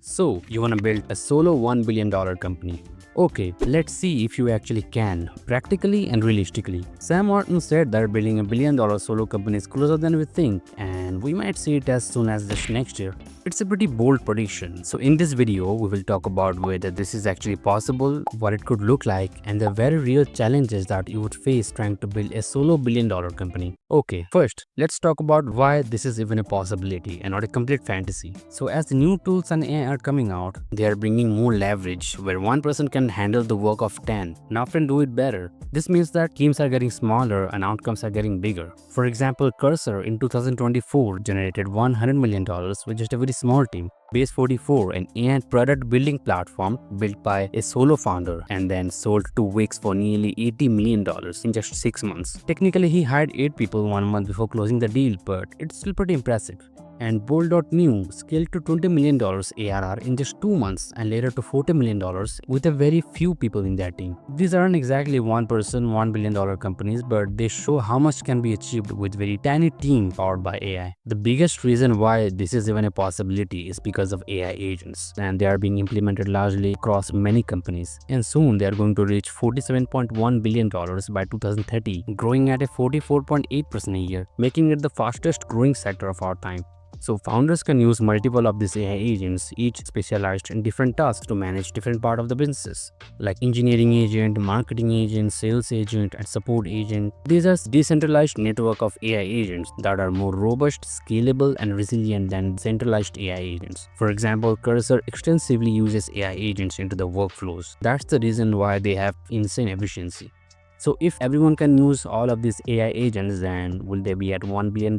So, you want to build a solo $1 billion company. Okay, let's see if you actually can, practically and realistically. Sam Altman said that building a $1 billion solo company is closer than we think, and we might see it as soon as just next year. It's a pretty bold prediction. So in this video, we will talk about whether this is actually possible, what it could look like, and the very real challenges that you would face trying to build a solo $1 billion company. Okay, first, let's talk about why this is even a possibility and not a complete fantasy. So as the new tools and AI are coming out, they are bringing more leverage where one person can handle the work of 10 and often do it better. This means that teams are getting smaller and outcomes are getting bigger. For example, Cursor in 2024 generated $100 million with just a very small team. Base 44, an AI product building platform built by a solo founder and then sold to Wix for nearly $80 million in just 6 months. Technically, he hired 8 people 1 month before closing the deal, but it's still pretty impressive. And Bold.new scaled to $20 million ARR in just 2 months and later to $40 million with a very few people in their team. These aren't exactly one person, $1 billion companies, but they show how much can be achieved with very tiny team powered by AI. The biggest reason why this is even a possibility is because of AI agents, and they are being implemented largely across many companies. And soon they are going to reach $47.1 billion by 2030, growing at a 44.8% a year, making it the fastest growing sector of our time. So founders can use multiple of these AI agents, each specialized in different tasks to manage different parts of the business, like engineering agent, marketing agent, sales agent, and support agent. These are decentralized network of AI agents that are more robust, scalable, and resilient than centralized AI agents. For example, Cursor extensively uses AI agents into the workflows. That's the reason why they have insane efficiency. So if everyone can use all of these AI agents, then will they be at $1 billion?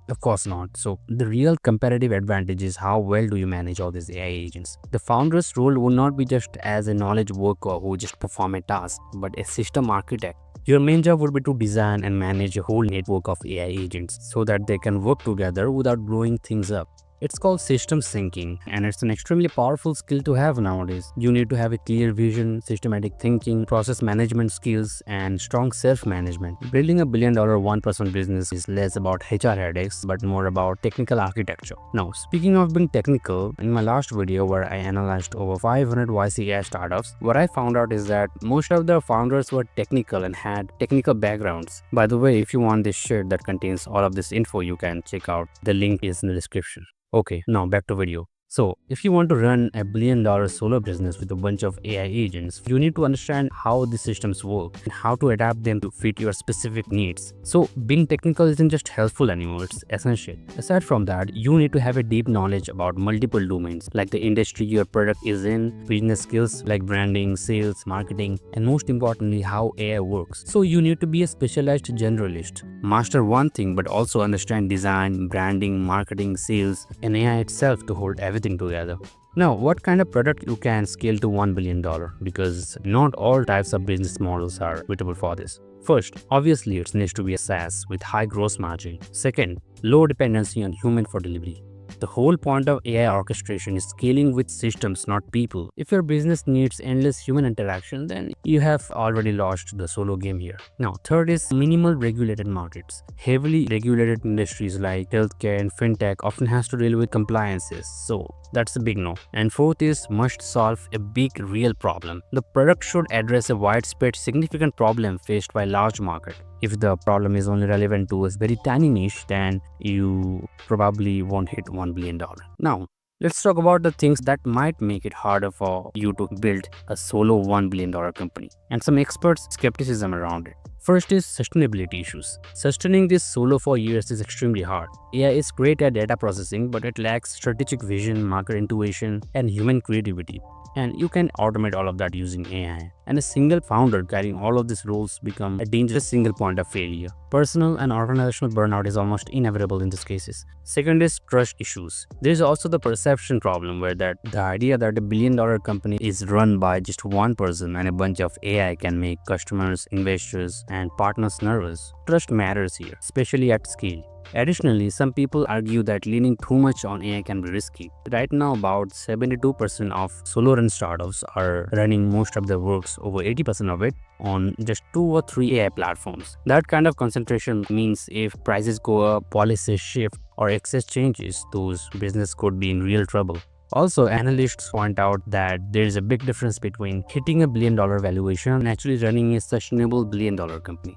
Of course not. So the real competitive advantage is how well do you manage all these AI agents. The founder's role will not be just as a knowledge worker who just perform a task, but a system architect. Your main job would be to design and manage a whole network of AI agents so that they can work together without blowing things up. It's called system syncing, and it's an extremely powerful skill to have nowadays. You need to have a clear vision, systematic thinking, process management skills, and strong self-management. Building a $1 billion one-person business is less about HR headaches, but more about technical architecture. Now, speaking of being technical, in my last video where I analyzed over 500 YC AI startups, what I found out is that most of the founders were technical and had technical backgrounds. By the way, if you want this shirt that contains all of this info, you can check out. The link is in the description. Okay, now back to video. So, if you want to run a $1 billion solo business with a bunch of AI agents, you need to understand how these systems work and how to adapt them to fit your specific needs. So, being technical isn't just helpful anymore, it's essential. Aside from that, you need to have a deep knowledge about multiple domains, like the industry your product is in, business skills like branding, sales, marketing, and most importantly, how AI works. So, you need to be a specialized generalist. Master one thing, but also understand design, branding, marketing, sales, and AI itself to hold everything together. Now, what kind of product you can scale to $1 billion? Because not all types of business models are suitable for this. First, obviously it needs to be a SaaS with high gross margin. Second, low dependency on human for delivery. The whole point of AI orchestration is scaling with systems, not people. If your business needs endless human interaction, then you have already lost the solo game here. Now, third is minimal regulated markets. Heavily regulated industries like healthcare and fintech often has to deal with compliances, so that's a big no. And fourth is must solve a big real problem. The product should address a widespread significant problem faced by large market. If the problem is only relevant to a very tiny niche, then you probably won't hit $1 billion. Now, let's talk about the things that might make it harder for you to build a solo $1 billion company and some experts' skepticism around it. First is sustainability issues. Sustaining this solo for years is extremely hard. AI is great at data processing, but it lacks strategic vision, market intuition, and human creativity. And you can automate all of that using AI. And a single founder carrying all of these roles become a dangerous single point of failure. Personal and organizational burnout is almost inevitable in these cases. Second is trust issues. There is also the perception problem where the idea that a $1 billion company is run by just one person and a bunch of AI can make customers, investors, and partners nervous. Trust matters here, especially at scale. Additionally, some people argue that leaning too much on AI can be risky. Right now, about 72% of solo-run startups are running most of their works, over 80% of it, on just 2 or 3 AI platforms. That kind of concentration means if prices go up, policies shift, or excess changes, those businesses could be in real trouble. Also, analysts point out that there is a big difference between hitting $1 billion valuation and actually running a sustainable $1 billion company.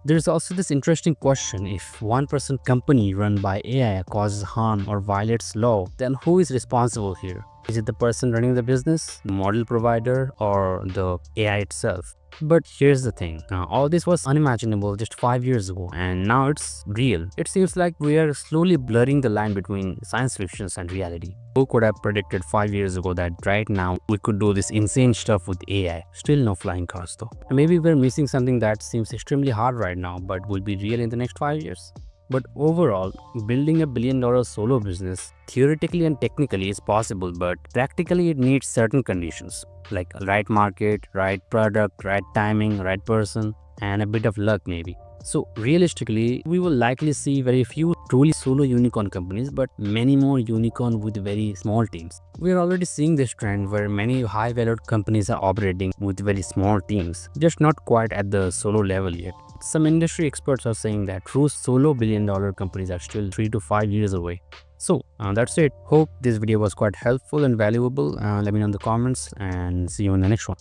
There is also this interesting question: if 1% company run by AI causes harm or violates law, then who is responsible here? Is it the person running the business, the model provider, or the AI itself? But here's the thing, all this was unimaginable just 5 years ago, and now it's real. It seems like we are slowly blurring the line between science fiction and reality. Who could have predicted 5 years ago that right now we could do this insane stuff with AI? Still no flying cars though. And maybe we're missing something that seems extremely hard right now but will be real in the next 5 years. But overall, building a $1 billion solo business theoretically and technically is possible, but practically it needs certain conditions like a right market, right product, right timing, right person, and a bit of luck maybe. So realistically, we will likely see very few truly solo unicorn companies, but many more unicorn with very small teams. We are already seeing this trend where many high-valued companies are operating with very small teams, just not quite at the solo level yet. Some industry experts are saying that true solo $1 billion companies are still 3 to 5 years away. So that's it. Hope this video was quite helpful and valuable. Let me know in the comments and see you in the next one.